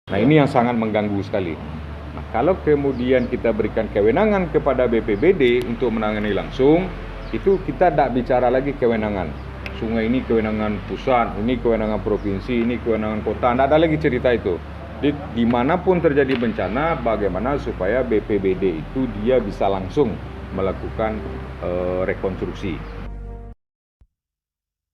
Nah, ini yang sangat mengganggu sekali. Nah, kalau kemudian kita berikan kewenangan kepada BPBD untuk menangani langsung, itu kita tidak bicara lagi kewenangan. Sungai ini kewenangan pusat, ini kewenangan provinsi, ini kewenangan kota, tidak ada lagi cerita itu. Dimanapun terjadi bencana, bagaimana supaya BPBD itu dia bisa langsung melakukan rekonstruksi.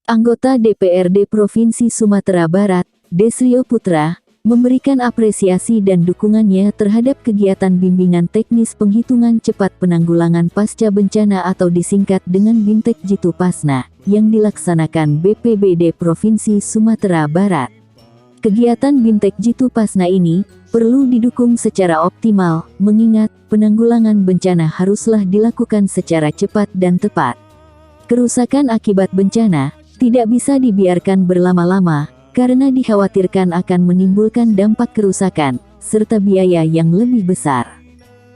Anggota DPRD Provinsi Sumatera Barat, Desrio Putra, memberikan apresiasi dan dukungannya terhadap kegiatan bimbingan teknis penghitungan cepat penanggulangan pasca bencana atau disingkat dengan BIMTEK Jitu Pasna, yang dilaksanakan BPBD Provinsi Sumatera Barat. Kegiatan BIMTEK Jitu Pasna ini perlu didukung secara optimal, mengingat penanggulangan bencana haruslah dilakukan secara cepat dan tepat. Kerusakan akibat bencana tidak bisa dibiarkan berlama-lama, karena dikhawatirkan akan menimbulkan dampak kerusakan, serta biaya yang lebih besar.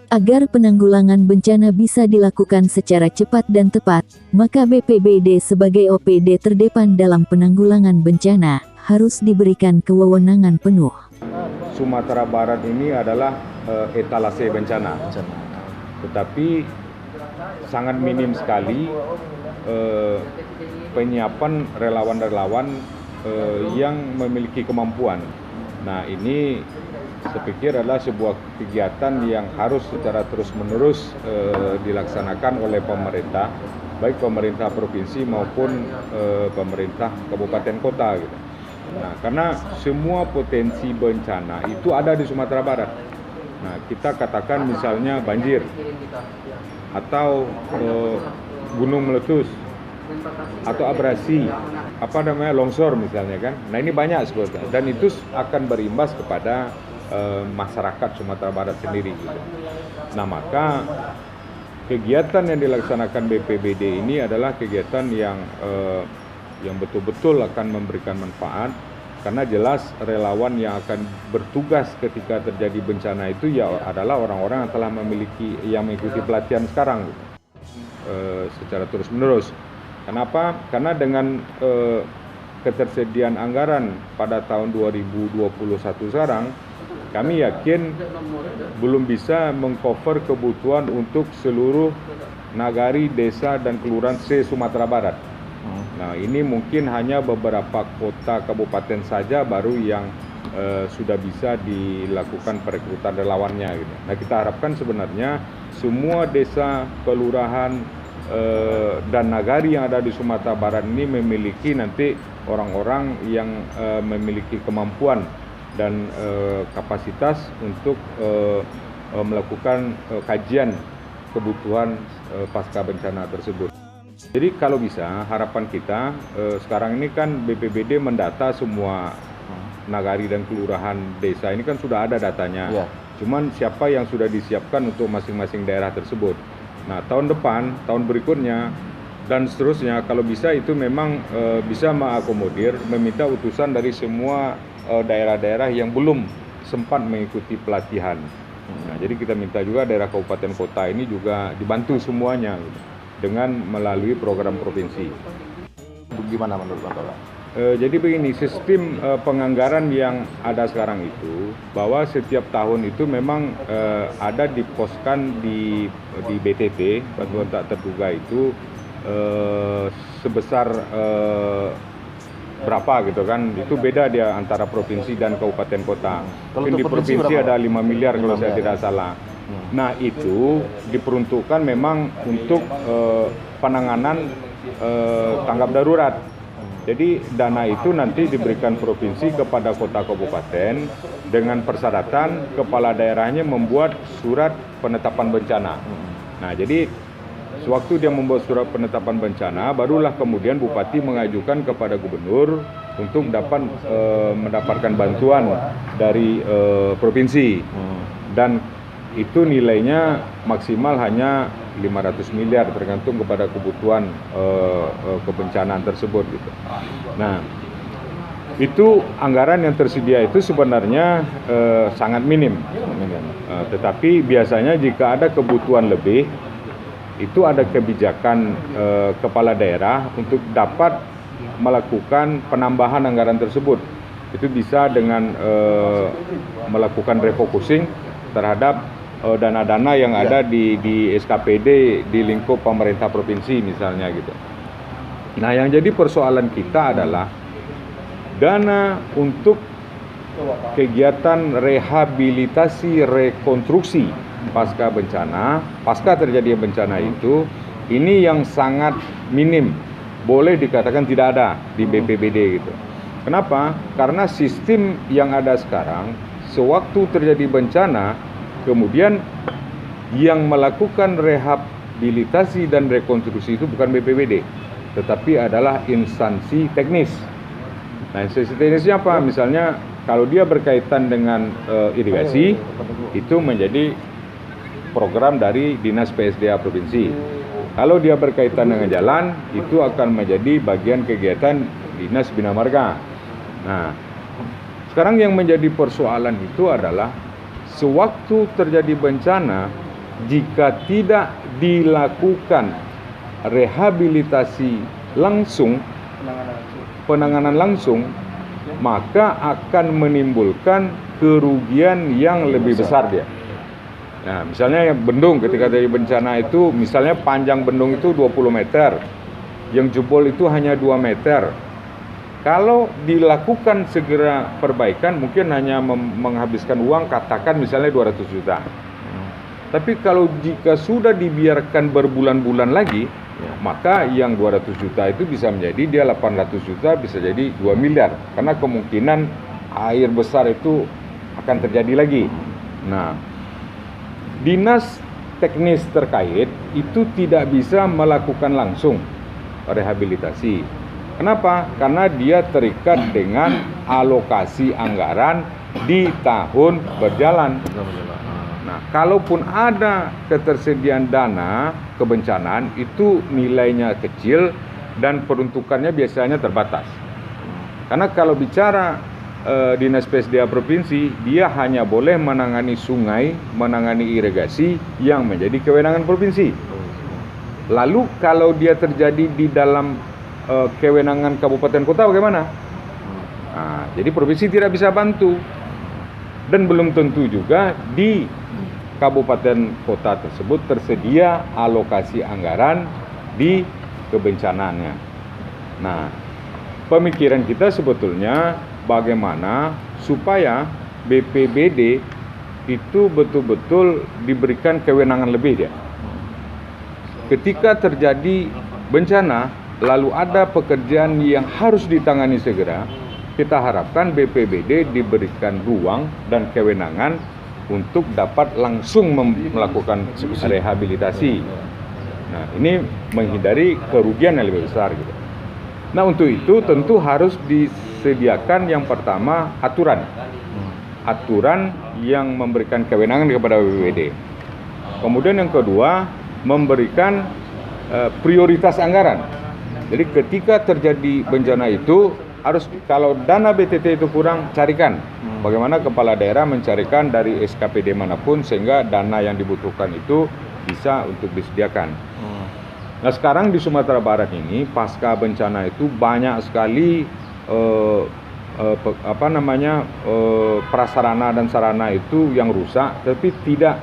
Agar penanggulangan bencana bisa dilakukan secara cepat dan tepat, maka BPBD sebagai OPD terdepan dalam penanggulangan bencana, harus diberikan kewenangan penuh. Sumatera Barat ini adalah etalase bencana, tetapi sangat minim sekali penyiapan relawan-relawan yang memiliki kemampuan. Nah, ini saya pikir adalah sebuah kegiatan yang harus secara terus-menerus dilaksanakan oleh pemerintah, baik pemerintah provinsi maupun pemerintah kabupaten kota gitu. Nah, karena semua potensi bencana itu ada di Sumatera Barat. Nah, kita katakan misalnya banjir atau gunung meletus atau abrasi, longsor misalnya kan. Nah, ini banyak sebetulnya, dan itu akan berimbas kepada masyarakat Sumatera Barat sendiri gitu. Nah, maka kegiatan yang dilaksanakan BPBD ini adalah kegiatan yang betul-betul akan memberikan manfaat, karena jelas relawan yang akan bertugas ketika terjadi bencana itu ya adalah orang-orang yang telah mengikuti pelatihan sekarang gitu, secara terus-menerus. Kenapa? Karena dengan ketersediaan anggaran pada tahun 2021 sekarang, kami yakin belum bisa mengcover kebutuhan untuk seluruh nagari, desa, dan kelurahan se-Sumatera Barat. Nah, ini mungkin hanya beberapa kota kabupaten saja baru yang sudah bisa dilakukan perekrutan relawannya gitu. Nah, kita harapkan sebenarnya semua desa, kelurahan, dan nagari yang ada di Sumatera Barat ini memiliki nanti orang-orang yang memiliki kemampuan dan kapasitas untuk melakukan kajian kebutuhan pasca bencana tersebut. Jadi kalau bisa, harapan kita sekarang ini kan BPBD mendata semua nagari dan kelurahan desa, ini kan sudah ada datanya. Ya. Cuman siapa yang sudah disiapkan untuk masing-masing daerah tersebut. Nah, tahun depan, tahun berikutnya, dan seterusnya, kalau bisa itu memang bisa mengakomodir, meminta utusan dari semua daerah-daerah yang belum sempat mengikuti pelatihan. Nah, jadi kita minta juga daerah kabupaten kota ini juga dibantu semuanya gitu, dengan melalui program provinsi. Gimana menurut Bapak? Jadi begini, sistem penganggaran yang ada sekarang itu, bahwa setiap tahun itu memang ada diposkan di BTT, bantuan tak terduga itu sebesar berapa gitu kan, itu beda dia antara provinsi dan kabupaten kota. Mungkin di provinsi ada 5 miliar kalau saya tidak salah. Nah, itu diperuntukkan memang untuk penanganan tanggap darurat. Jadi dana itu nanti diberikan provinsi kepada kota kabupaten dengan persyaratan kepala daerahnya membuat surat penetapan bencana. Nah, jadi sewaktu dia membuat surat penetapan bencana, barulah kemudian bupati mengajukan kepada gubernur untuk mendapatkan bantuan dari provinsi. Dan itu nilainya maksimal hanya 500 miliar tergantung kepada kebutuhan kebencanaan tersebut gitu. Nah, itu anggaran yang tersedia itu sebenarnya sangat minim. Tetapi biasanya jika ada kebutuhan lebih, itu ada kebijakan kepala daerah untuk dapat melakukan penambahan anggaran tersebut. itu bisa dengan melakukan refocusing terhadap dana-dana yang ada di SKPD di lingkup pemerintah provinsi misalnya gitu. Nah, yang jadi persoalan kita adalah dana untuk kegiatan rehabilitasi rekonstruksi pasca bencana, pasca terjadi bencana itu, ini yang sangat minim, boleh dikatakan tidak ada di BPBD gitu. Kenapa? Karena sistem yang ada sekarang, sewaktu terjadi bencana, kemudian yang melakukan rehabilitasi dan rekonstruksi itu bukan BPBD, tetapi adalah instansi teknis. Nah, instansi teknisnya apa? Misalnya kalau dia berkaitan dengan irigasi, itu menjadi program dari Dinas PSDA Provinsi. Kalau dia berkaitan dengan jalan, itu akan menjadi bagian kegiatan Dinas Bina Marga. Nah, sekarang yang menjadi persoalan itu adalah sewaktu terjadi bencana, jika tidak dilakukan rehabilitasi langsung, penanganan langsung, maka akan menimbulkan kerugian yang lebih besar dia. Nah, misalnya bendung ketika terjadi bencana itu, misalnya panjang bendung itu 20 meter, yang jebol itu hanya 2 meter. Kalau dilakukan segera perbaikan, mungkin hanya menghabiskan uang, katakan misalnya 200 juta. Tapi kalau jika sudah dibiarkan berbulan-bulan lagi, maka yang 200 juta itu bisa menjadi dia 800 juta, bisa jadi 2 miliar. Karena kemungkinan air besar itu akan terjadi lagi. Nah, dinas teknis terkait itu tidak bisa melakukan langsung rehabilitasi. Kenapa? Karena dia terikat dengan alokasi anggaran di tahun berjalan. Nah, kalaupun ada ketersediaan dana kebencanaan, itu nilainya kecil dan peruntukannya biasanya terbatas. Karena kalau bicara Dinas PSDA Provinsi, dia hanya boleh menangani sungai, menangani irigasi yang menjadi kewenangan provinsi. Lalu kalau dia terjadi di dalam kewenangan kabupaten kota bagaimana? Nah, jadi provinsi tidak bisa bantu. Dan belum tentu juga di kabupaten kota tersebut tersedia alokasi anggaran di kebencanaannya. Nah, pemikiran kita sebetulnya bagaimana supaya BPBD itu betul-betul diberikan kewenangan lebih dia. Ketika terjadi bencana, lalu ada pekerjaan yang harus ditangani segera, kita harapkan BPBD diberikan ruang dan kewenangan untuk dapat langsung melakukan rehabilitasi. Nah, ini menghindari kerugian yang lebih besar gitu. Nah, untuk itu tentu harus disediakan yang pertama aturan yang memberikan kewenangan kepada BPBD. Kemudian yang kedua, memberikan prioritas anggaran. Jadi ketika terjadi bencana itu harus, kalau dana BTT itu kurang, carikan bagaimana kepala daerah mencarikan dari SKPD manapun sehingga dana yang dibutuhkan itu bisa untuk disediakan. Nah, sekarang di Sumatera Barat ini pasca bencana itu banyak sekali prasarana dan sarana itu yang rusak tapi tidak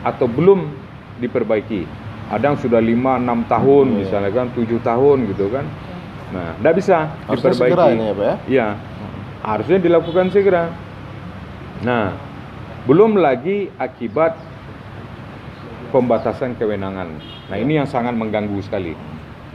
atau belum diperbaiki. Ada yang sudah 5-6 tahun misalnya kan, 7 tahun gitu kan. Nah, tidak bisa harusnya diperbaiki. segera ini ya, Pak ya? Iya, harusnya dilakukan segera. Nah, belum lagi akibat pembatasan kewenangan. Nah, ini yang sangat mengganggu sekali.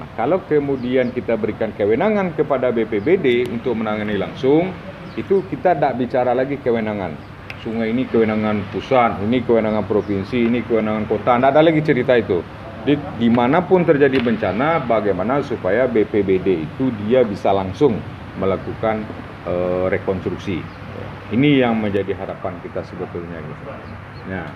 Nah, kalau kemudian kita berikan kewenangan kepada BPBD untuk menangani langsung, itu kita tidak bicara lagi kewenangan. Sungai ini kewenangan pusat, ini kewenangan provinsi, ini kewenangan kota. Tidak ada lagi cerita itu. Di dimanapun terjadi bencana, bagaimana supaya BPBD itu dia bisa langsung melakukan rekonstruksi. Ini yang menjadi harapan kita sebetulnya. Gitu. Nah,